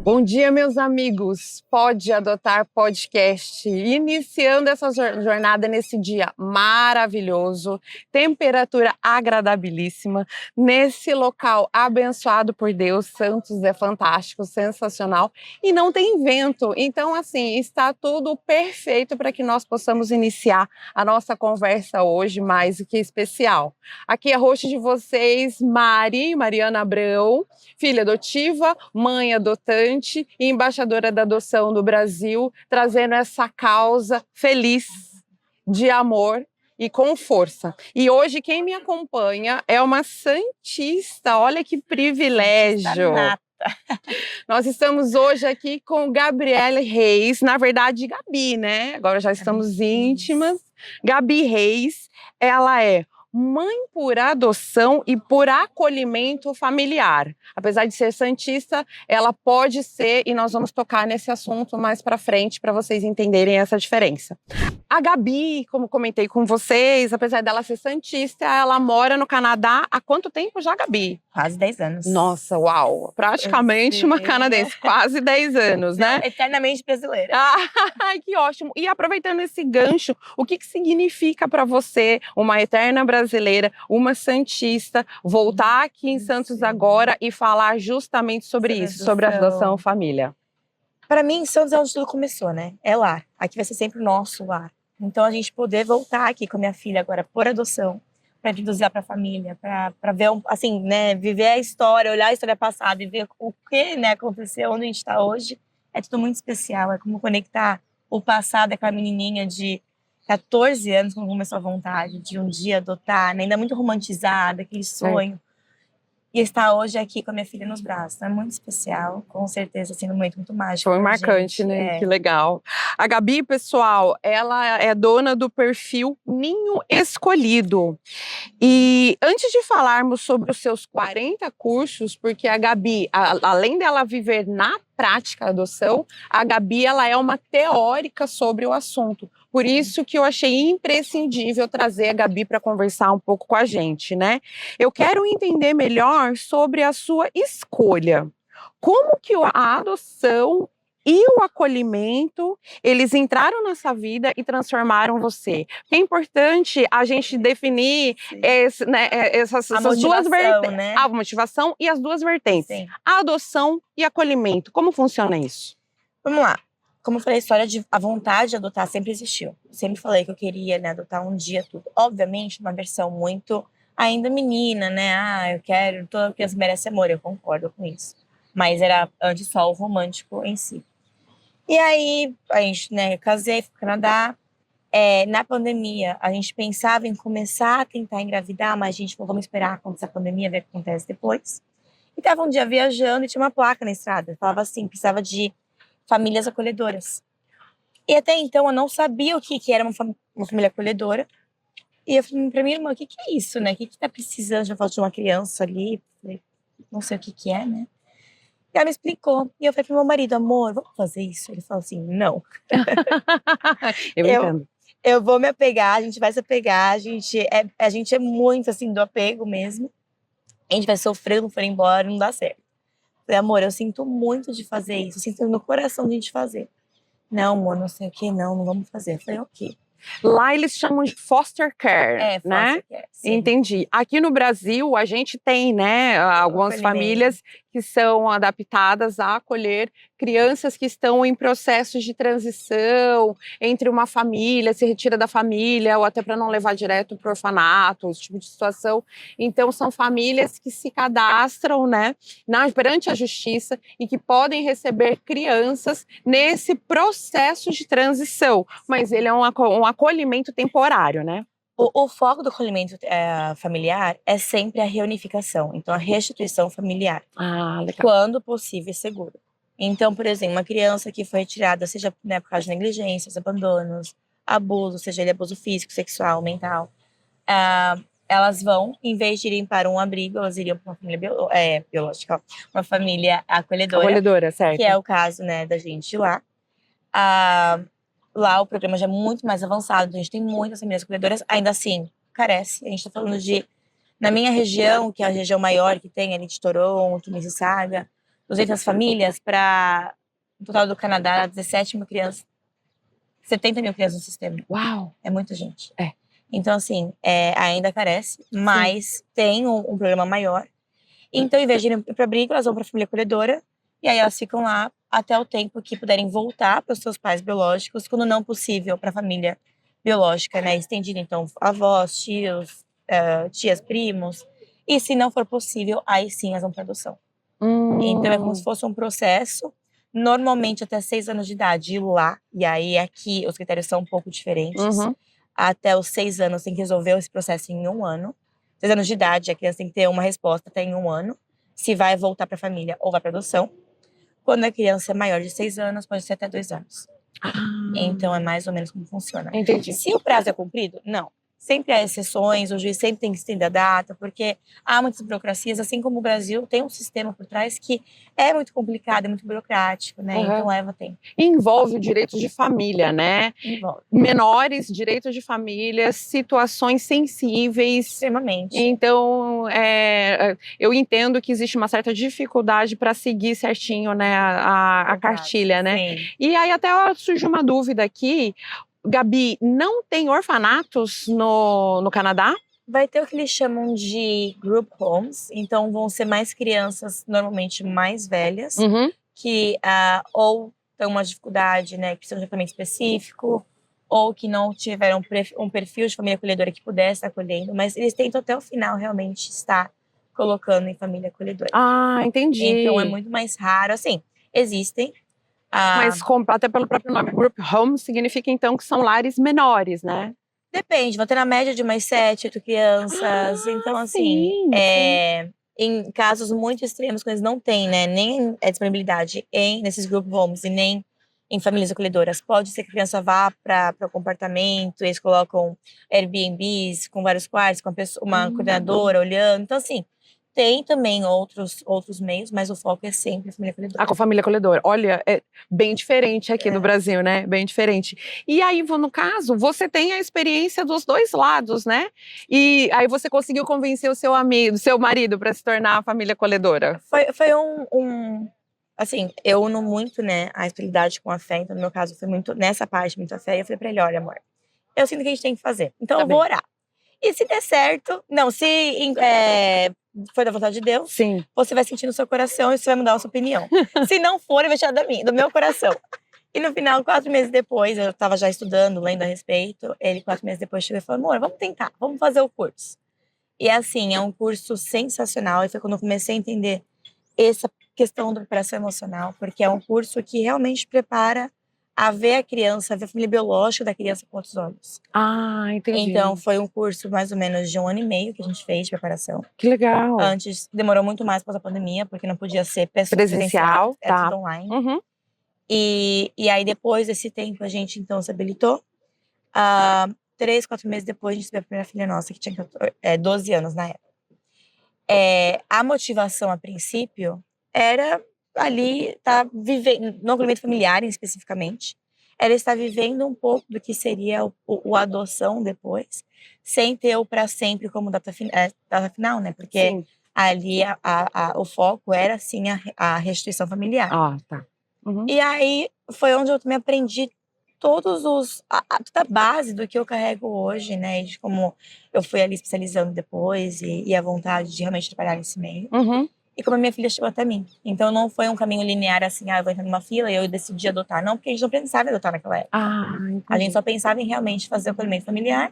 Bom dia, meus amigos. Pode Adotar Podcast. Iniciando essa jornada nesse dia maravilhoso, temperatura agradabilíssima, nesse local abençoado por Deus. Santos é fantástico, sensacional e não tem vento. Então, assim, está tudo perfeito para que nós possamos iniciar a nossa conversa hoje, mais do que especial. Aqui é a host de vocês, Mariana Abrão, filha adotiva, mãe adotante e embaixadora da adoção do Brasil, trazendo essa causa feliz de amor e com força. E hoje quem me acompanha é uma santista, olha que privilégio. Nós estamos hoje aqui com Gabriele Reis, na verdade Gabi, né? Agora já estamos íntimas. Gabi Reis, ela é mãe por adoção e por acolhimento familiar. Apesar de ser santista, ela pode ser, e nós vamos tocar nesse assunto mais para frente para vocês entenderem essa diferença. A Gabi, como comentei com vocês, apesar dela ser santista, ela mora no Canadá há quanto tempo já, Gabi? Quase 10 anos. Nossa, uau! Praticamente uma canadense, quase 10 anos, né? Eternamente brasileira. Ai, que ótimo! E aproveitando esse gancho, o que significa para você, uma eterna brasileira, uma santista, voltar aqui em Santos agora e falar justamente sobre isso, sobre a adoção família? Para mim, Santos é onde tudo começou, né? É lar. Aqui vai ser sempre o nosso lar. Então, a gente poder voltar aqui com a minha filha agora por adoção, para introduzir ela para a família, para ver, assim, né, viver a história, olhar a história passada e ver o que, né, aconteceu, onde a gente está hoje, é tudo muito especial. É como conectar o passado, aquela menininha de 14 anos, quando começou a vontade de um dia adotar, né, ainda muito romantizada, aquele sonho. E estar hoje aqui com a minha filha nos braços. É muito especial, com certeza, assim, um momento muito mágico. Foi marcante, né? Que legal. A Gabi, pessoal, ela é dona do perfil Ninho Escolhido. E antes de falarmos sobre os seus 40 cursos, porque a Gabi, além dela viver na prática a adoção, a Gabi ela é uma teórica sobre o assunto. Por isso que eu achei imprescindível trazer a Gabi para conversar um pouco com a gente, né? Eu quero entender melhor sobre a sua escolha. Como que a adoção e o acolhimento, eles entraram nessa vida e transformaram você? É importante a gente definir essas duas vertentes, né? A motivação e as duas vertentes. Sim. A adoção e acolhimento. Como funciona isso? Vamos lá. Como eu falei, a vontade de adotar sempre existiu. Sempre falei que eu queria, né, adotar um dia tudo. Obviamente, uma versão muito ainda menina, né? Eu quero, toda criança merece amor, eu concordo com isso. Mas era antes só o romântico em si. E aí, a gente, né, eu casei, fui pro Canadá. Na pandemia, a gente pensava em começar a tentar engravidar, mas a gente falou, vamos esperar acontecer a pandemia, ver o que acontece depois. E tava um dia viajando e tinha uma placa na estrada. Falava assim, precisava de famílias acolhedoras. E até então eu não sabia o que era uma família acolhedora. E eu falei pra minha irmã, o que é isso, né? O que tá precisando? Já falou de uma criança ali. Falei, não sei o que é, né? E ela me explicou. E eu falei pro meu marido, amor, vamos fazer isso? Ele falou assim, não. Eu entendo. Eu vou me apegar, a gente vai se apegar. A gente é muito, assim, do apego mesmo. A gente vai sofrer, não for embora, não dá certo. Falei, amor, eu sinto muito de fazer isso. Eu sinto no coração de a gente fazer. Não, amor, não sei o que, não vamos fazer. Eu falei, ok. Lá eles chamam de foster care, né? Foster care, sim. Entendi. Aqui no Brasil a gente tem, né, algumas famílias que são adaptadas a acolher crianças que estão em processos de transição entre uma família, se retira da família ou até para não levar direto para o orfanato, esse tipo de situação. Então são famílias que se cadastram, né, perante a justiça e que podem receber crianças nesse processo de transição, mas ele é um acolhimento temporário, né? O foco do acolhimento familiar é sempre a reunificação, então a restituição familiar, legal. Quando possível e seguro. Então, por exemplo, uma criança que foi retirada, seja, né, por causa de negligências, abandonos, abuso, seja ele abuso físico, sexual, mental, elas vão, em vez de irem para um abrigo, elas iriam para uma família biológica, uma família acolhedora, certo. Que é o caso, né, da gente lá. Lá o programa já é muito mais avançado, a gente tem muitas famílias acolhedoras, ainda assim, carece. A gente tá falando de, na minha região, que é a região maior que tem ali de Toronto, Mississauga, 200 famílias para no total do Canadá, 17 mil crianças, 70 mil crianças no sistema. Uau! É muita gente. É. Então, assim, ainda carece, mas tem um problema maior. Então, em vez de irem para abrigo, elas vão para a família acolhedora, e aí elas ficam lá até o tempo que puderem voltar para os seus pais biológicos, quando não possível para a família biológica, né? Estendida, então, avós, tios, tias, primos. E se não for possível, aí sim elas vão para adoção. Então, é como se fosse um processo, normalmente até 6 anos de idade, lá. E aí, aqui, os critérios são um pouco diferentes. Até os 6 anos, tem que resolver esse processo em 1 ano. 6 anos de idade, a criança tem que ter uma resposta até em 1 ano. Se vai voltar para a família ou vai para adoção. Quando a criança é maior de 6 anos, pode ser até 2 anos. Então, é mais ou menos como funciona. Entendi. Se o prazo é cumprido, não. Sempre há exceções, o juiz sempre tem que estender a data, porque há muitas burocracias, assim como o Brasil tem um sistema por trás que é muito complicado, é muito burocrático, né? Então leva tempo. Envolve direitos de família, né? Envolve. Menores, direitos de família, situações sensíveis. Extremamente. Então, eu entendo que existe uma certa dificuldade para seguir certinho, né, a cartilha, né? Sim. E aí até surge uma dúvida aqui. Gabi, não tem orfanatos no Canadá? Vai ter o que eles chamam de group homes, então vão ser mais crianças, normalmente mais velhas, que ou têm uma dificuldade, né, que precisam de tratamento específico, ou que não tiveram um perfil de família acolhedora que pudesse estar acolhendo, mas eles tentam até o final realmente estar colocando em família acolhedora. Ah, entendi. Então é muito mais raro, assim, existem. Mas até pelo próprio nome, group home significa então que são lares menores, né? Depende, vão ter na média de umas 7, 8 crianças. Então, assim, sim. em casos muito extremos, quando eles não têm, né, nem a disponibilidade nesses group homes e nem em famílias acolhedoras, pode ser que a criança vá para o compartamento, eles colocam Airbnbs com vários quartos, com uma coordenadora olhando. Então, assim, tem também outros meios, mas o foco é sempre a família acolhedora. Com a família acolhedora. Olha, é bem diferente aqui no Brasil, né? Bem diferente. E aí, no caso, você tem a experiência dos dois lados, né? E aí você conseguiu convencer o seu amigo, seu marido, para se tornar a família acolhedora? Foi assim, eu uno muito, né, a espiritualidade com a fé. Então, no meu caso, foi muito nessa parte, muito a fé. E eu falei pra ele, olha, amor, eu sinto que a gente tem que fazer. Então, eu vou orar. E se der certo, se foi da vontade de Deus, sim, você vai sentir no seu coração e você vai mudar a sua opinião. Se não for, ele vai tirar do meu coração. E no final, 4 meses depois, eu tava já estudando, lendo a respeito. Ele, 4 meses depois, chegou e falou, amor, vamos tentar, vamos fazer o curso. E assim, é um curso sensacional. E foi quando eu comecei a entender essa questão da preparação emocional, porque é um curso que realmente prepara a ver a criança, a ver a família biológica da criança com outros olhos. Ah, entendi. Então, foi um curso mais ou menos de 1 ano e meio que a gente fez de preparação. Que legal. Antes, demorou muito mais após a pandemia, porque não podia ser presencial, era tudo online. E aí, depois desse tempo, a gente, então, se habilitou. 3, 4 meses depois, a gente teve a primeira filha nossa, que tinha 12 anos na época. A motivação, a princípio, era ali estar vivendo, no acolhimento familiar especificamente, era estar vivendo um pouco do que seria o adoção depois, sem ter o para sempre como data final, né? Porque ali o foco era, assim, a restituição familiar. Ah, tá. E aí, foi onde eu também aprendi toda a base do que eu carrego hoje, né? De como eu fui ali especializando depois e a vontade de realmente trabalhar nesse meio. E como a minha filha chegou até mim. Então, não foi um caminho linear assim, eu vou entrar numa fila e eu decidi adotar. Não, porque a gente não pensava em adotar naquela época. A gente só pensava em realmente fazer o acolhimento familiar.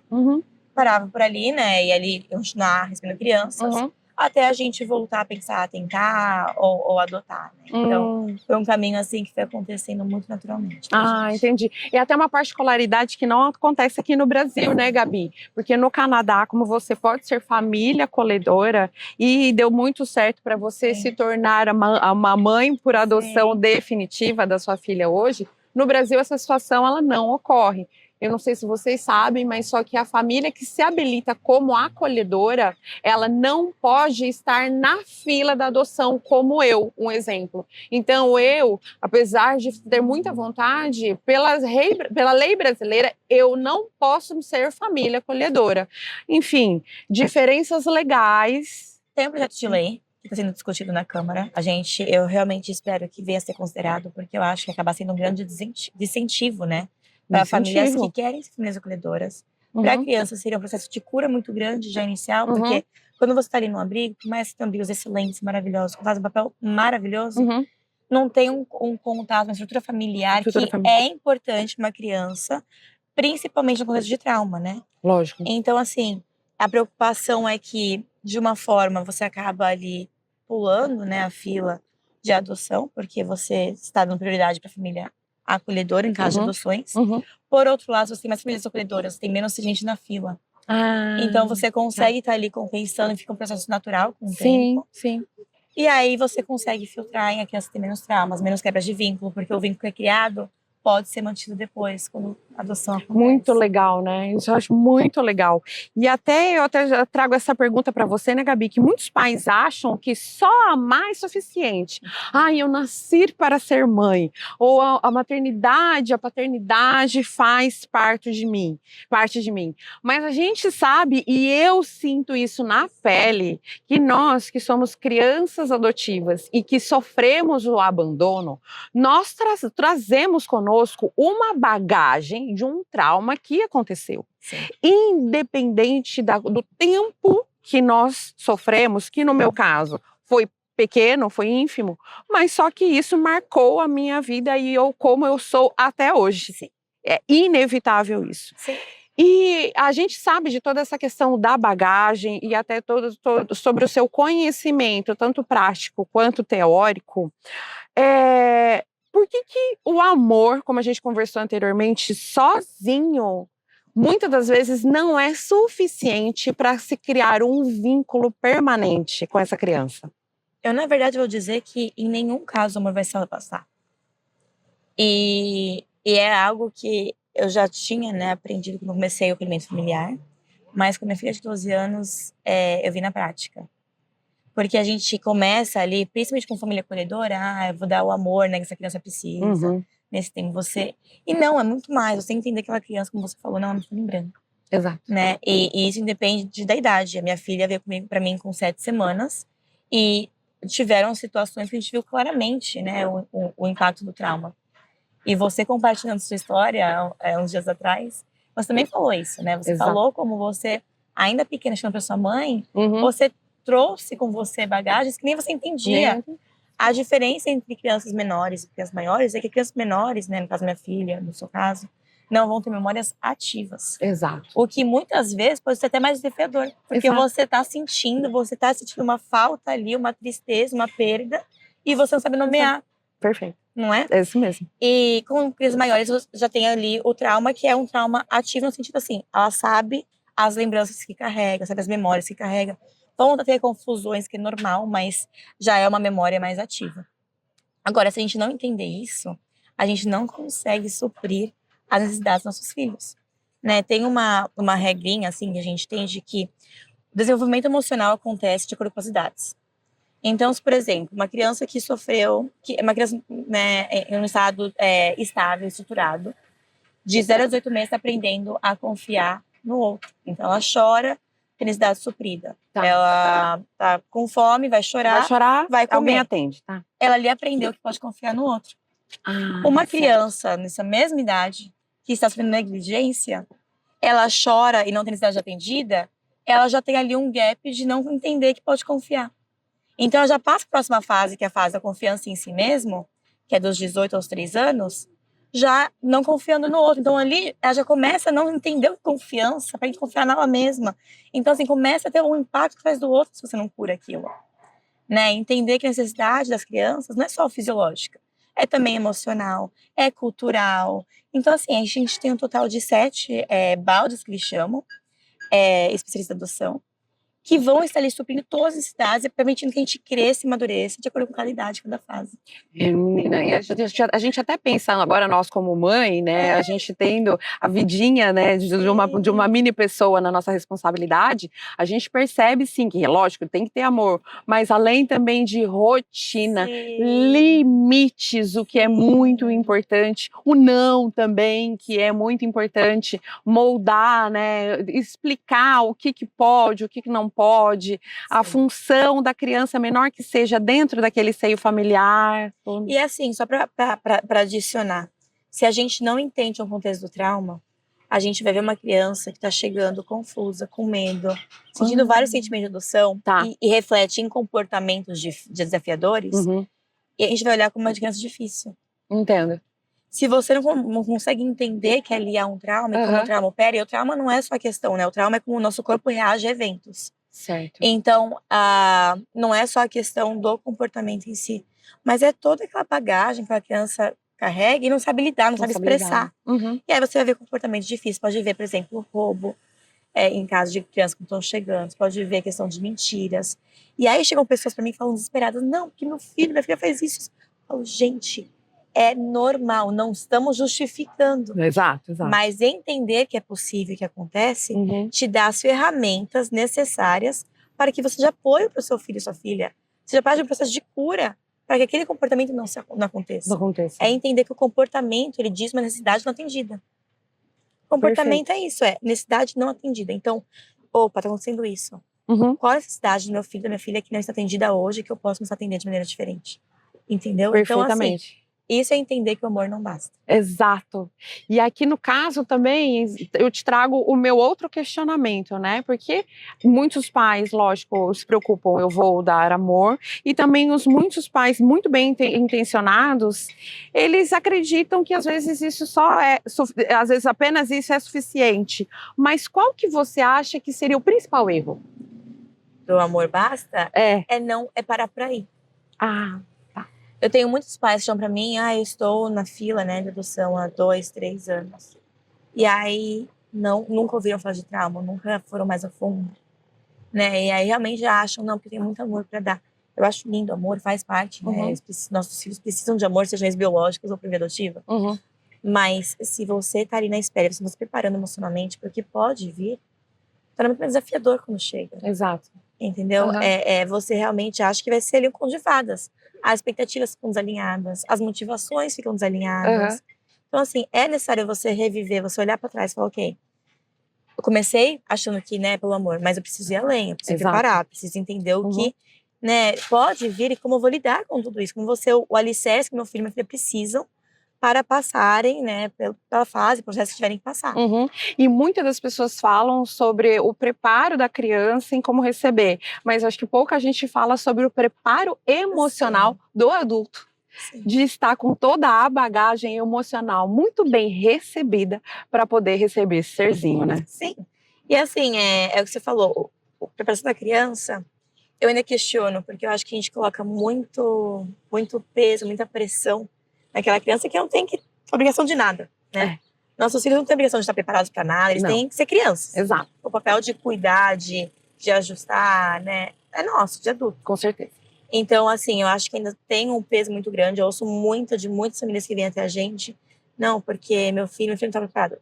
Parava por ali, né? E ali continuar recebendo crianças. Até a gente voltar a pensar, a tentar ou adotar, né? Então, foi um caminho assim que foi acontecendo muito naturalmente. Entendi. E até uma particularidade que não acontece aqui no Brasil, né, Gabi? Porque no Canadá, como você pode ser família acolhedora e deu muito certo para você se tornar uma mãe por adoção definitiva da sua filha hoje, no Brasil essa situação ela não ocorre. Eu não sei se vocês sabem, mas só que a família que se habilita como acolhedora, ela não pode estar na fila da adoção, como eu, um exemplo. Então eu, apesar de ter muita vontade, pela lei brasileira, eu não posso ser família acolhedora. Enfim, diferenças legais. Tem um projeto de lei que está sendo discutido na Câmara. Eu realmente espero que venha a ser considerado, porque eu acho que acaba sendo um grande incentivo, né? Para famílias que Incentivo. querem ser famílias acolhedoras. Para Uhum, crianças seria um processo de cura muito grande já inicial, uhum, porque quando você está ali no abrigo, por mais que tenham abrigos excelentes, maravilhosos, que fazem um papel maravilhoso, uhum. não tem um contato, uma estrutura familiar Estrutura que familiar. é importante para uma criança, principalmente no contexto de trauma, né? Lógico. Então, assim, a preocupação é que, de uma forma, você acaba ali pulando, né, a fila de adoção, porque você está dando prioridade para a família acolhedora em caso de Uhum, adoções. uhum. Por outro lado, você tem mais famílias acolhedoras, tem menos gente na fila. Ah, Então, você tá. consegue estar ali compensando e fica um processo natural com o Sim, tempo. sim. E aí você consegue filtrar em a criança ter menos traumas, menos quebras de vínculo, porque o vínculo que é criado pode ser mantido depois, quando a adoção Muito acontece. legal, né? Isso eu acho muito legal. E eu até já trago essa pergunta para você, né, Gabi? Que muitos pais acham que só amar é suficiente. Ai, eu nasci para ser mãe. Ou a maternidade, a paternidade faz parte de mim. Mas a gente sabe, e eu sinto isso na pele, que nós que somos crianças adotivas e que sofremos o abandono, nós trazemos conosco uma bagagem de um trauma que aconteceu. Sim. Independente do tempo que nós sofremos, que no meu caso foi pequeno, foi ínfimo, mas só que isso marcou a minha vida e como eu sou até hoje. Sim. É inevitável isso. Sim. E a gente sabe de toda essa questão da bagagem e até sobre o seu conhecimento, tanto prático quanto teórico. Por que o amor, como a gente conversou anteriormente, sozinho, muitas das vezes não é suficiente para se criar um vínculo permanente com essa criança? Eu, na verdade, vou dizer que em nenhum caso o amor vai se passar. E é algo que eu já tinha, né, aprendido quando comecei o acolhimento familiar, mas com minha filha de 12 anos, eu vi na prática. Porque a gente começa ali, principalmente com família acolhedora, eu vou dar o amor, né, que essa criança precisa, Uhum, nesse tempo você... E não, é muito mais, você entender que aquela criança, como você falou, não é uma folha em branco, exato. né? E isso independe da idade. A minha filha veio comigo, para mim, com 7 semanas, e tiveram situações que a gente viu claramente, né, o impacto do trauma. E você compartilhando sua história uns dias atrás, você também falou isso, né? Você Exato. falou como você, ainda pequena, chegando para sua mãe, Uhum. você trouxe com você bagagens que nem você entendia. A diferença entre crianças menores e crianças maiores é que crianças menores, né, no caso da minha filha, no seu caso, não vão ter memórias ativas. Exato. O que muitas vezes pode ser até mais desafiador, porque Exato. você está sentindo uma falta ali, uma tristeza, uma perda, e você não sabe nomear. Perfeito. Não é? É isso mesmo. E com crianças maiores você já tem ali o trauma, que é um trauma ativo no sentido assim, ela sabe as lembranças que carrega, sabe as memórias que carrega. Vão ter confusões, que é normal, mas já é uma memória mais ativa. Agora, se a gente não entender isso, a gente não consegue suprir as necessidades dos nossos filhos. Né? Tem uma regrinha assim que a gente tem de que o desenvolvimento emocional acontece de acordo com as idades. Então, se, por exemplo, uma criança que sofreu, uma criança, né, em um estado estável, estruturado, de 0 a 18 meses, está aprendendo a confiar no outro. Então, ela chora, tem necessidade suprida. Tá. Ela tá com fome, vai chorar, vai comer. Alguém atende, tá? Ela ali aprendeu que pode confiar no outro. Uma criança nessa mesma idade, que está sofrendo negligência, ela chora e não tem necessidade atendida, ela já tem ali um gap de não entender que pode confiar. Então, ela já passa para a próxima fase, que é a fase da confiança em si mesmo, que é dos 18 aos 3 anos, já não confiando no outro. Então, ali, ela já começa a não entender o que é confiança, para a gente confiar nela mesma. Então, assim, começa a ter um impacto atrás do outro se você não cura aquilo. Né? Entender que a necessidade das crianças não é só fisiológica, é também emocional, é cultural. Então, assim, a gente tem um total de 7 baldes, que eles chamam, especialistas de adoção, que vão estar ali suprindo todas as necessidades, permitindo que a gente cresça e amadureça de acordo com cada idade, cada fase. Menina, e a gente até pensa agora, nós como mãe, né, a gente tendo a vidinha, né, de uma mini pessoa na nossa responsabilidade, a gente percebe sim que, lógico, tem que ter amor, mas além também de rotina, limites, o que é muito importante, o não também, que é muito importante, moldar, né, explicar o que pode, o que não pode, a Sim. função da criança, menor que seja, dentro daquele seio familiar. E assim, só para adicionar, se a gente não entende o contexto do trauma, a gente vai ver uma criança que está chegando confusa, com medo, sentindo vários sentimentos de adoção Tá. e reflete em comportamentos desafiadores, Uhum. e a gente vai olhar como uma criança difícil. Entendo. Se você não consegue entender que ali há um trauma e como o trauma opera, e o trauma não é só a questão, né? O trauma é como o nosso corpo reage a eventos. Certo. Então, não é só a questão do comportamento em si, mas é toda aquela bagagem que a criança carrega e não sabe lidar, não sabe expressar. Uhum. E aí você vai ver comportamentos difíceis. Pode ver, por exemplo, roubo, em caso de crianças que estão chegando. Você pode ver a questão de mentiras. E aí chegam pessoas para mim falando desesperadas, não, porque minha filha fez isso. Eu falo, gente, é normal, não estamos justificando. Exato. Mas entender que é possível, que acontece, te dá as ferramentas necessárias para que você já apoie para o seu filho e sua filha. Você já parte do processo de cura para que aquele comportamento não aconteça. Não acontece. É entender que o comportamento, ele diz uma necessidade não atendida. O comportamento é isso, é necessidade não atendida. Então, opa, tá acontecendo isso. Qual a necessidade do meu filho, da minha filha que não está atendida hoje, que eu posso me atender de maneira diferente? Entendeu? Perfeitamente. Então, assim, isso é entender que o amor não basta. Exato. E aqui no caso também, eu te trago o meu outro questionamento, né? Porque muitos pais, lógico, se preocupam, eu vou dar amor, e também muitos pais muito bem intencionados, eles acreditam que às vezes isso às vezes apenas isso é suficiente. Mas qual que você acha que seria o principal erro? Do amor basta? É parar por aí. Eu tenho muitos pais que chamam pra mim, eu estou na fila, né, de adoção há 2, 3 anos. E aí, nunca ouviram falar de trauma, nunca foram mais a fundo, né? E aí realmente já acham, não, porque tem muito amor pra dar. Eu acho lindo, amor faz parte, né? Nossos filhos precisam de amor, sejam eles biológicos ou por via adotiva. Mas se você tá ali na espera, você está se preparando emocionalmente porque pode vir, tá muito mais desafiador quando chega. Exato. Entendeu? Você realmente acha que vai ser ali um conto de fadas. As expectativas ficam desalinhadas, as motivações ficam desalinhadas. Então, assim, é necessário você reviver, você olhar pra trás e falar, ok, eu comecei achando que, né, pelo amor, mas eu preciso ir além, eu preciso preparar, preciso entender o que, né, pode vir e como eu vou lidar com tudo isso, como você, o alicerce que meu filho e minha filha precisam para passarem, né, pela fase, processo que tiverem que passar. E muitas das pessoas falam sobre o preparo da criança em como receber, mas acho que pouca gente fala sobre o preparo emocional do adulto. De estar com toda a bagagem emocional muito bem recebida para poder receber esse serzinho, né? Sim. E assim, é o que você falou, a preparação da criança, eu ainda questiono, porque eu acho que a gente coloca muito peso, muita pressão naquela criança que não tem obrigação de nada, né? Nossos filhos não têm obrigação de estar preparados para nada, eles têm que ser crianças. Exato. O papel de cuidar, de ajustar, né, é nosso, de adulto. Com certeza. Então, assim, eu acho que ainda tem um peso muito grande. Eu ouço muito de muitas famílias que vêm até a gente. Não, porque meu filho não está preparado.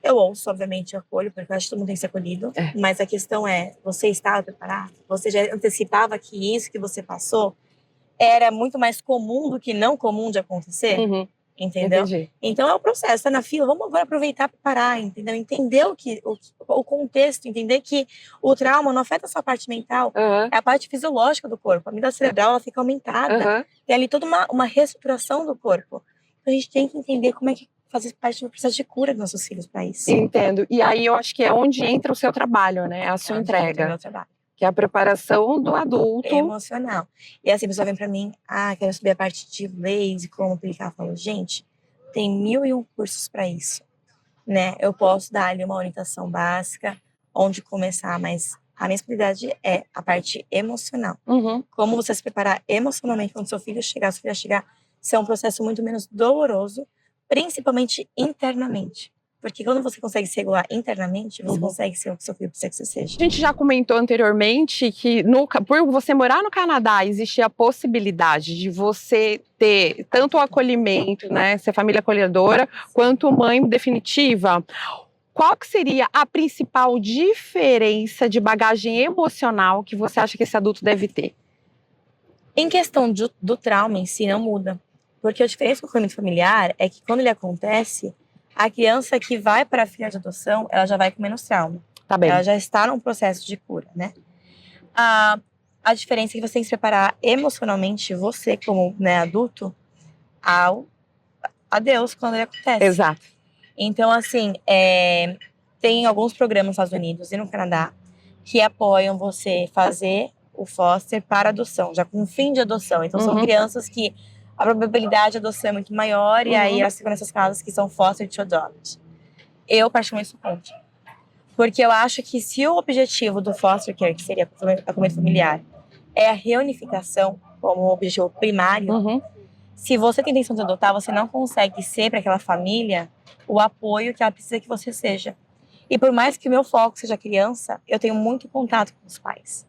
Eu ouço, obviamente, eu acolho, porque eu acho que todo mundo tem que ser acolhido. Mas a questão é, você estava preparado? Você já antecipava que isso que você passou era muito mais comum do que não comum de acontecer? Entendeu? Entendi. Então é o processo, tá na fila, vamos agora aproveitar para parar, entendeu? Entender o contexto, entender que o trauma não afeta só a parte mental, é a parte fisiológica do corpo. A amígdala cerebral ela fica aumentada, tem ali toda uma reestruturação do corpo. Então a gente tem que entender como é que fazer parte do processo de cura dos nossos filhos para isso. Entendo. E aí eu acho que é onde entra o seu trabalho, né? A sua entrega. Meu trabalho. Que é a preparação do adulto. Emocional. E assim, a pessoa vem pra mim, quero saber a parte de leis e como aplicar. Eu falo, gente, tem 1001 cursos pra isso, né? Eu posso dar ali uma orientação básica, onde começar, mas a minha especialidade é a parte emocional. Como você se preparar emocionalmente quando seu filho chegar, sua filha chegar, ser um processo muito menos doloroso, principalmente internamente. Porque quando você consegue se regular internamente, você consegue ser o que seu filho precisa que você seja. A gente já comentou anteriormente que por você morar no Canadá, existe a possibilidade de você ter tanto o acolhimento, né, ser família acolhedora, quanto mãe definitiva. Qual que seria a principal diferença de bagagem emocional que você acha que esse adulto deve ter? Em questão do trauma em si, não muda. Porque a diferença com o acolhimento familiar é que quando ele acontece, a criança que vai para a filha de adoção, ela já vai com menos trauma. Tá bem. Ela já está num processo de cura, né? A diferença é que você tem que se preparar emocionalmente, você como, né, adulto, a Deus quando ele acontece. Exato. Então, assim, tem alguns programas nos Estados Unidos e no Canadá que apoiam você fazer o foster para adoção, já com fim de adoção. Então, são crianças que a probabilidade de adoção é muito maior e aí elas ficam nessas casas que são foster to adopt. Eu, particularmente, sou contra. Porque eu acho que se o objetivo do foster care, que seria acolhimento familiar, é a reunificação como objetivo primário, se você tem intenção de adotar, você não consegue ser para aquela família o apoio que ela precisa que você seja. E por mais que o meu foco seja criança, eu tenho muito contato com os pais.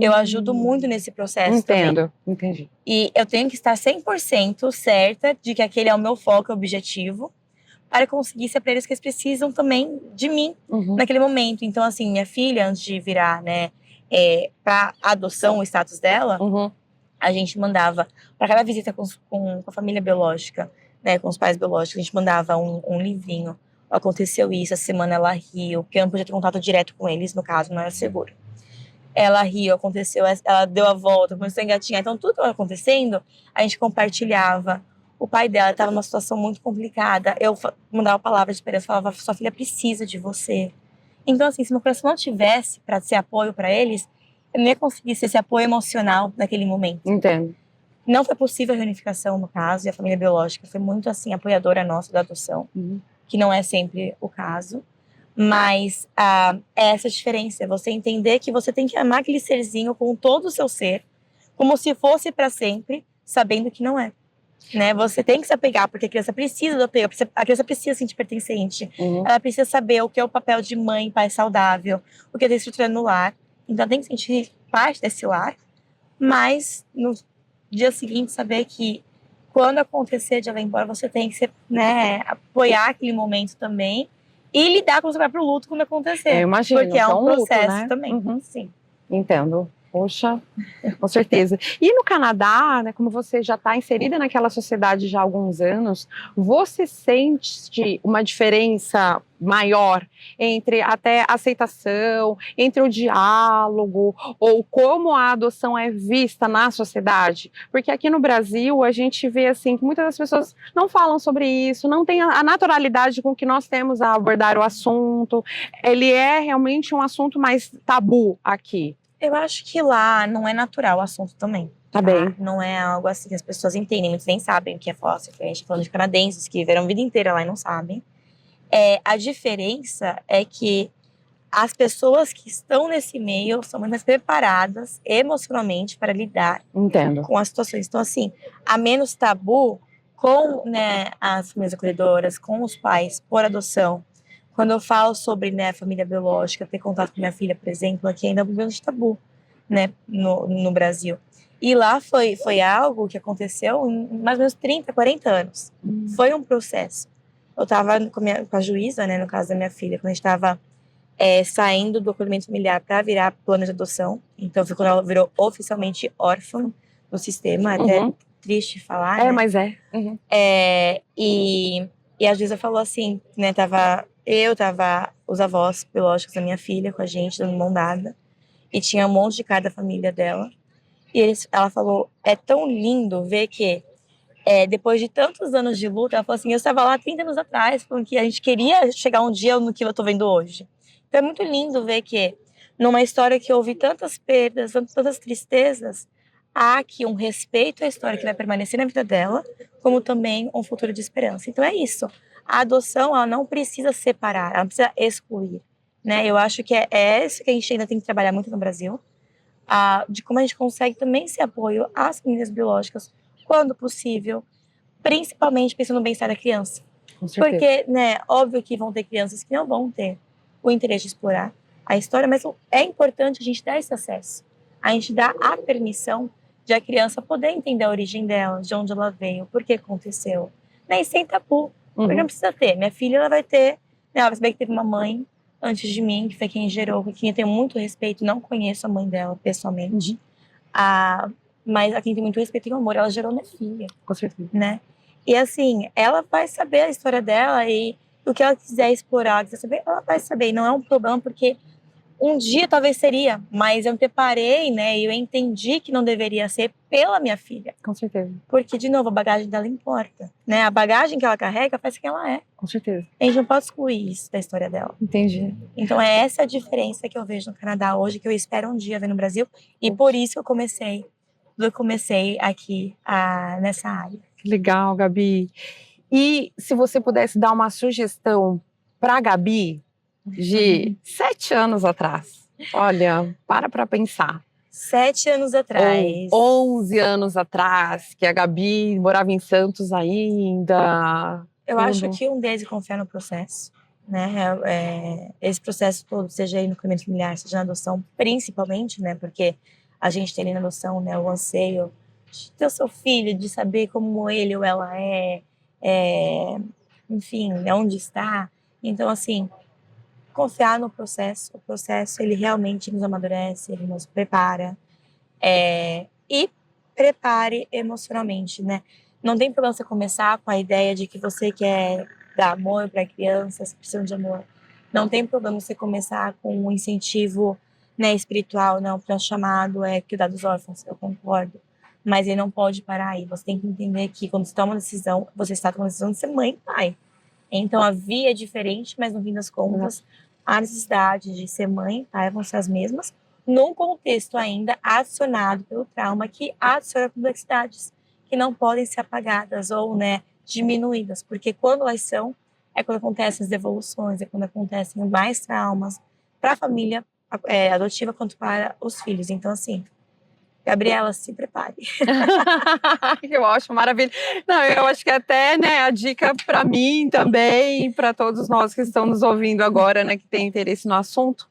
Eu ajudo muito nesse processo também. Entendi. E eu tenho que estar 100% certa de que aquele é o meu foco e objetivo para conseguir ser para eles que eles precisam também de mim naquele momento. Então, assim, minha filha, antes de virar, né, para adoção, o status dela, a gente mandava, para cada visita com a família biológica, né, com os pais biológicos, a gente mandava um livrinho. Aconteceu isso, essa semana ela riu, porque eu não podia ter contato direto com eles, no caso, não era seguro. Ela riu, aconteceu, ela deu a volta, começou a engatinhar. Então, tudo que estava acontecendo, a gente compartilhava. O pai dela estava numa situação muito complicada. Eu mandava palavras de esperança, falava, sua filha precisa de você. Então, assim, se meu coração não tivesse para ser apoio para eles, eu não ia conseguir ser esse apoio emocional naquele momento. Entendo. Não foi possível a reunificação, no caso, e a família biológica foi muito, assim, apoiadora nossa da adoção, que não é sempre o caso. Mas é essa diferença, você entender que você tem que amar aquele serzinho com todo o seu ser, como se fosse para sempre, sabendo que não é. Né? Você tem que se apegar, porque a criança precisa do apego, a criança precisa se sentir pertencente, ela precisa saber o que é o papel de mãe, pai saudável, o que é ter estrutura no lar, então tem que sentir parte desse lar, mas no dia seguinte saber que quando acontecer de ela ir embora, você tem que né, apoiar aquele momento também e lidar com o seu próprio luto quando acontecer. Eu imagino, porque é um processo luto, né? também. Sim. Entendo. Poxa, com certeza. E no Canadá, né, como você já está inserida naquela sociedade já há alguns anos, você sente uma diferença maior entre até aceitação, entre o diálogo, ou como a adoção é vista na sociedade? Porque aqui no Brasil a gente vê assim que muitas das pessoas não falam sobre isso, não tem a naturalidade com que nós temos a abordar o assunto. Ele é realmente um assunto mais tabu aqui. Eu acho que lá não é natural o assunto também. Tá bem. Não é algo assim que as pessoas entendem, muitos nem sabem o que é foster. A gente tá falando de canadenses que viveram a vida inteira lá e não sabem. A diferença é que as pessoas que estão nesse meio são muito mais preparadas emocionalmente para lidar com as situações. Então, assim, há menos tabu com, né, as famílias acolhedoras, com os pais por adoção. Quando eu falo sobre, né, a família biológica, ter contato com minha filha, por exemplo, aqui ainda é um grande tabu, né, no Brasil. E lá foi algo que aconteceu em mais ou menos 30, 40 anos. Foi um processo. Eu estava com a juíza, né, no caso da minha filha, quando a gente estava saindo do acolhimento familiar para virar plano de adoção. Então foi quando ela virou oficialmente órfã no sistema, até triste falar, né? Mas E a juíza falou assim, né, tava os avós biológicos da minha filha com a gente, dando mão dada, e tinha um monte de cara da família dela. E ela falou, é tão lindo ver que depois de tantos anos de luta, ela falou assim, eu estava lá 30 anos atrás, falando que a gente queria chegar um dia no que eu tô vendo hoje. Então é muito lindo ver que numa história que houve tantas perdas, tantas tristezas, há aqui um respeito à história que vai permanecer na vida dela, como também um futuro de esperança. Então é isso. A adoção, ela não precisa separar, ela não precisa excluir, né? Eu acho que é isso que a gente ainda tem que trabalhar muito no Brasil, de como a gente consegue também ser apoio às famílias biológicas, quando possível, principalmente pensando no bem-estar da criança. Porque, né, óbvio que vão ter crianças que não vão ter o interesse de explorar a história, mas é importante a gente dar esse acesso, a gente dar a permissão de a criança poder entender a origem dela, de onde ela veio, por que aconteceu, né, e sem tabu. Porque não precisa ter. Minha filha, ela vai ter, né, ela vai saber que teve uma mãe antes de mim, que foi quem gerou, com quem eu tenho muito respeito, não conheço a mãe dela pessoalmente, mas a quem tem muito respeito e amor, ela gerou minha filha. Com certeza. Né? E assim, ela vai saber a história dela e O que ela quiser explorar, quiser saber, ela vai saber. E não é um problema, porque um dia talvez seria, mas eu me preparei, né? E eu entendi que não deveria ser pela minha filha. Com certeza. Porque, de novo, a bagagem dela importa, né? A bagagem que ela carrega faz quem ela é. Com certeza. A gente não pode excluir isso da história dela. Entendi. Então, é essa a diferença que eu vejo no Canadá hoje, que eu espero um dia ver no Brasil. E por isso eu comecei aqui nessa área. Que legal, Gabi. E se você pudesse dar uma sugestão para a Gabi de 7 anos atrás? Olha, para pensar. 7 anos atrás. Ou 11 anos atrás, que a Gabi morava em Santos ainda. Eu acho que um deles é confiar no processo, né? Esse processo todo, seja aí no acolhimento familiar, seja na adoção, principalmente, né? Porque a gente tem ali na adoção, né, o anseio de ter o seu filho, de saber como ele ou ela enfim, né, onde está. Então, assim, confiar no processo. O processo, ele realmente nos amadurece, ele nos prepara. E prepare emocionalmente, né? Não tem problema você começar com a ideia de que você quer dar amor para crianças que precisam de amor. Não tem problema você começar com um incentivo, né, espiritual, não, para chamado cuidar dos órfãos, eu concordo. Mas ele não pode parar aí. Você tem que entender que quando você toma uma decisão, você está tomando a decisão de ser mãe e pai. Então a via é diferente, mas no fim das contas, a necessidade de ser mãe e pai vão ser as mesmas, num contexto ainda adicionado pelo trauma, que adiciona complexidades que não podem ser apagadas ou, né, diminuídas, porque quando elas são, é quando acontecem as devoluções, é quando acontecem mais traumas para a família adotiva quanto para os filhos. Então, assim, Gabriela, se prepare. Que ótimo, maravilha. Não, eu acho que até, né, a dica para mim também, para todos nós que estão nos ouvindo agora, né, que tem interesse no assunto.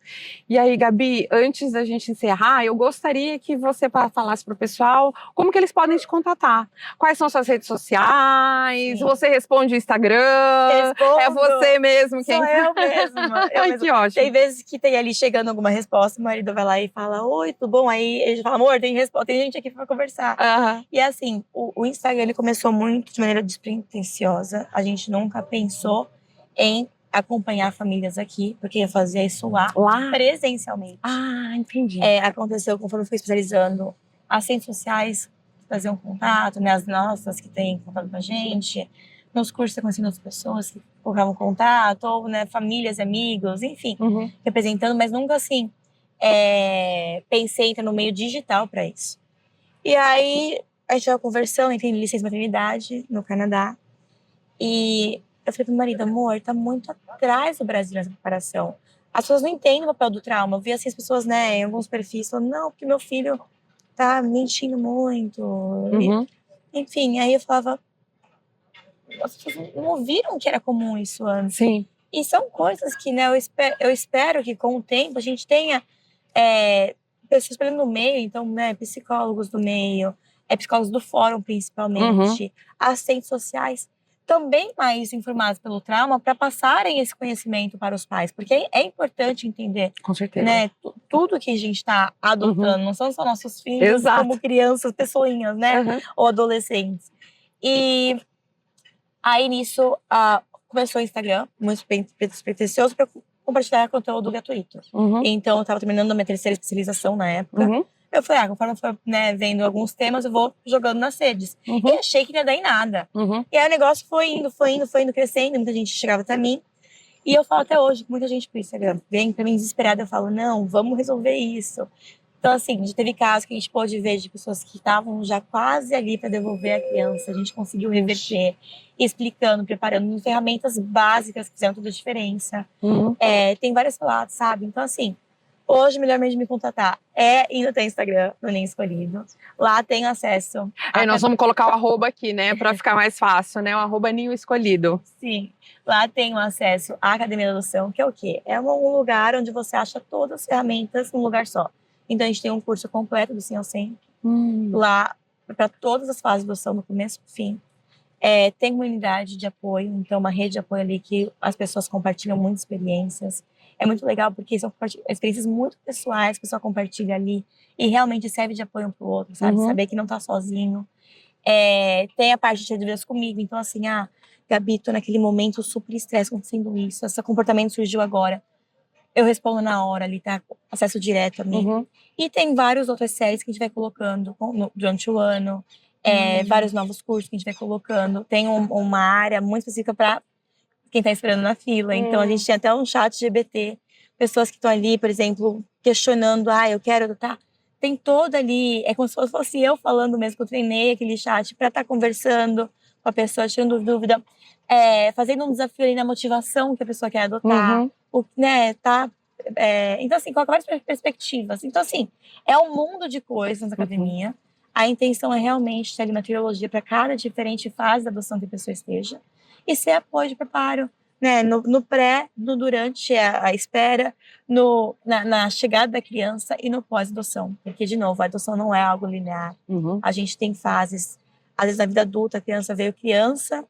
E aí, Gabi, antes da gente encerrar, eu gostaria que você falasse para o pessoal como que eles podem te contatar. Quais são suas redes sociais? Sim. Você responde o Instagram? Respondo. É você mesmo quem... Sou eu mesma. Ai, que ótimo. Tem vezes que tem ali chegando alguma resposta, o marido vai lá e fala, oi, tudo bom? Aí ele fala, amor, tem gente aqui pra conversar. Uhum. E assim, o Instagram, ele começou muito de maneira despretensiosa. A gente nunca pensou em acompanhar famílias aqui, porque ia fazer isso lá? Presencialmente. Ah, entendi. Aconteceu conforme eu fui especializando. As redes sociais faziam contato, né? As nossas que têm contato com a gente. Nos cursos eu conheci outras pessoas que colocavam contato, ou, né, famílias, amigos, enfim, representando, mas nunca assim pensei em entrar no meio digital para isso. E aí a gente estava conversando, entrei em licença maternidade no Canadá, e eu falei pro meu marido, amor, tá muito atrás do Brasil nessa preparação. As pessoas não entendem o papel do trauma. Eu vi assim as pessoas, né, em alguns perfis falando, não, porque meu filho tá mentindo muito. Enfim, aí eu falava, as pessoas não ouviram que era comum isso antes. Sim. E são coisas que, né, eu espero que com o tempo a gente tenha pessoas no meio, então, né, psicólogos do meio, psicólogos do fórum principalmente, assistentes sociais, também mais informados pelo trauma, para passarem esse conhecimento para os pais, porque é importante entender, com certeza, né, tudo que a gente está adotando, não são só nossos filhos, como crianças, pessoinhas, né, ou adolescentes. E aí nisso começou o Instagram, muito pretensioso, para compartilhar conteúdo gratuito. Então eu estava terminando a minha terceira especialização na época. Eu falei, conforme eu for, né, vendo alguns temas, eu vou jogando nas redes. E achei que não ia dar em nada. E aí o negócio foi indo, crescendo, muita gente chegava até mim. E eu falo até hoje, muita gente pro Instagram vem pra mim desesperada, eu falo, não, vamos resolver isso. Então, assim, já teve casos que a gente pôde ver de pessoas que estavam já quase ali para devolver a criança. A gente conseguiu reverter, explicando, preparando ferramentas básicas que fizeram toda a diferença. Tem vários relatos, sabe? Então, assim, hoje o melhor meio de me contatar indo até Instagram, no Nem Escolhido. Lá tem acesso. Nós vamos colocar o arroba aqui, né? Para ficar mais fácil, né? O arroba Ninho Escolhido. Sim. Lá tem o acesso à Academia da Adoção, que é o quê? É um lugar onde você acha todas as ferramentas num lugar só. Então, a gente tem um curso completo do Sim ao Sempre. Lá, para todas as fases de adoção, do começo ao fim. Tem uma unidade de apoio, então uma rede de apoio ali que as pessoas compartilham muitas experiências. É muito legal porque são experiências muito pessoais que a pessoa compartilha ali e realmente serve de apoio um pro outro, sabe? Saber que não tá sozinho. Tem a parte de dúvidas comigo, então assim, Gabi, tô naquele momento super estresse acontecendo isso, esse comportamento surgiu agora. Eu respondo na hora ali, tá? Acesso direto a mim. Uhum. E tem várias outras séries que a gente vai colocando durante o ano. Vários novos cursos que a gente vai colocando. Tem uma área muito específica para quem tá esperando na fila. Então, a gente tem até um chat GBT. Pessoas que estão ali, por exemplo, questionando. Eu quero adotar. Tem toda ali... É como se fosse eu falando mesmo, que eu treinei aquele chat para estar conversando com a pessoa, tirando dúvida. Fazendo um desafio ali na motivação que a pessoa quer adotar. Então, assim, coloca várias perspectivas. Então, assim, é um mundo de coisas na academia. A intenção é realmente ter ali uma trilogia para cada diferente fase da adoção que a pessoa esteja. E ser apoio de preparo, né? No pré, no durante a espera, na chegada da criança e no pós-adoção. Porque, de novo, a adoção não é algo linear. A gente tem fases. Às vezes, na vida adulta, a criança veio criança.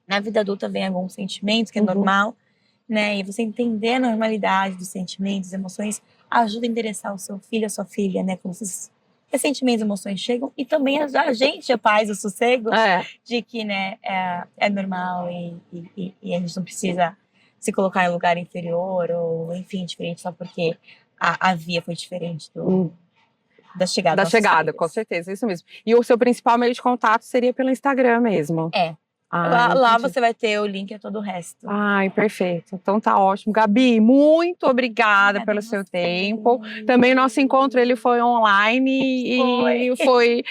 Na vida adulta vem algum sentimento, que é normal. Né? E você entender a normalidade dos sentimentos, emoções, ajuda a endereçar o seu filho, a sua filha, né? Como esses sentimentos e emoções chegam. E também a gente é paz, o sossego de que, né, é normal e a gente não precisa se colocar em um lugar inferior ou, enfim, diferente só porque a via foi diferente da chegada. Da chegada, com certeza, isso mesmo. E o seu principal meio de contato seria pelo Instagram mesmo? Lá você vai ter o link a todo o resto. Ai, perfeito. Então tá ótimo. Gabi, muito obrigada pelo seu tempo. Também o nosso encontro ele foi online e foi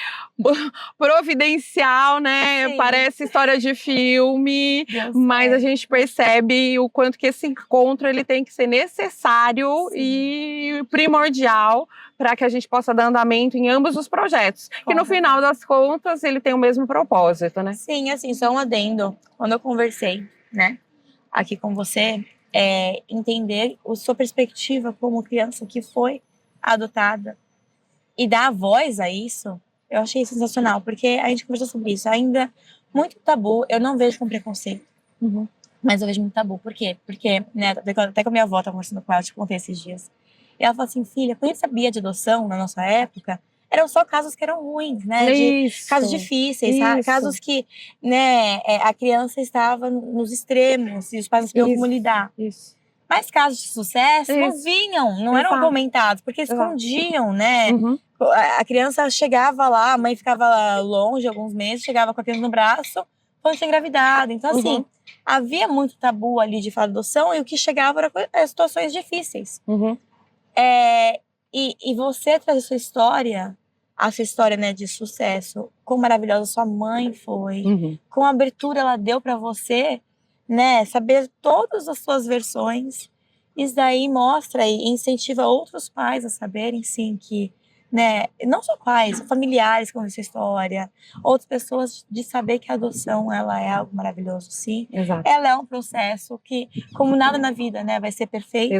providencial, né? Sim. Parece história de filme, mas a gente percebe o quanto que esse encontro ele tem que ser necessário e primordial para que a gente possa dar andamento em ambos os projetos. Que no final das contas ele tem o mesmo propósito, né? Sim, assim, só um adendo. Quando eu conversei, né, aqui com você, entender a sua perspectiva como criança que foi adotada e dar voz a isso, eu achei sensacional, porque a gente conversou sobre isso. Ainda muito tabu, eu não vejo com preconceito, mas eu vejo muito tabu. Por quê? Porque, né, até com a minha avó, tava conversando com ela, te contei esses dias. E ela falou assim, filha, quando a gente sabia de adoção na nossa época, eram só casos que eram ruins, né? Casos difíceis, casos que, né, a criança estava nos extremos e os pais não sabiam como lidar. Mas casos de sucesso não vinham, não eram comentados, porque escondiam, né? A criança chegava lá, a mãe ficava longe alguns meses, chegava com a criança no braço, quando tinha engravidado. Então, assim, havia muito tabu ali de falar de adoção e o que chegava eram situações difíceis. E você traz a sua história, né, de sucesso, quão maravilhosa sua mãe foi, com a abertura ela deu para você, né, saber todas as suas versões. Isso daí mostra e incentiva outros pais a saberem, sim, que, né, não só pais, familiares com essa história, outras pessoas de saber que a adoção, ela é algo maravilhoso, sim. Ela é um processo que, como nada na vida, né, vai ser perfeito,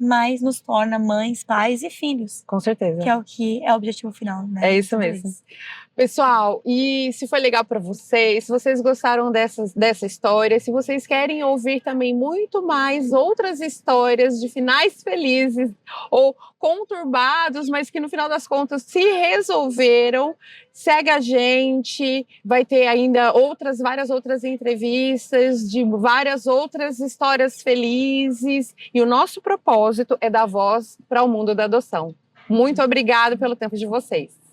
mas nos torna mães, pais e filhos. Com certeza. Que é o objetivo final, né? É isso mesmo. Pessoal, e se foi legal para vocês, se vocês gostaram dessa história, se vocês querem ouvir também muito mais outras histórias de finais felizes ou conturbados, mas que no final das contas se resolveram, segue a gente, vai ter ainda várias outras entrevistas de várias outras histórias felizes e o nosso propósito é dar voz para o mundo da adoção. Muito obrigada pelo tempo de vocês.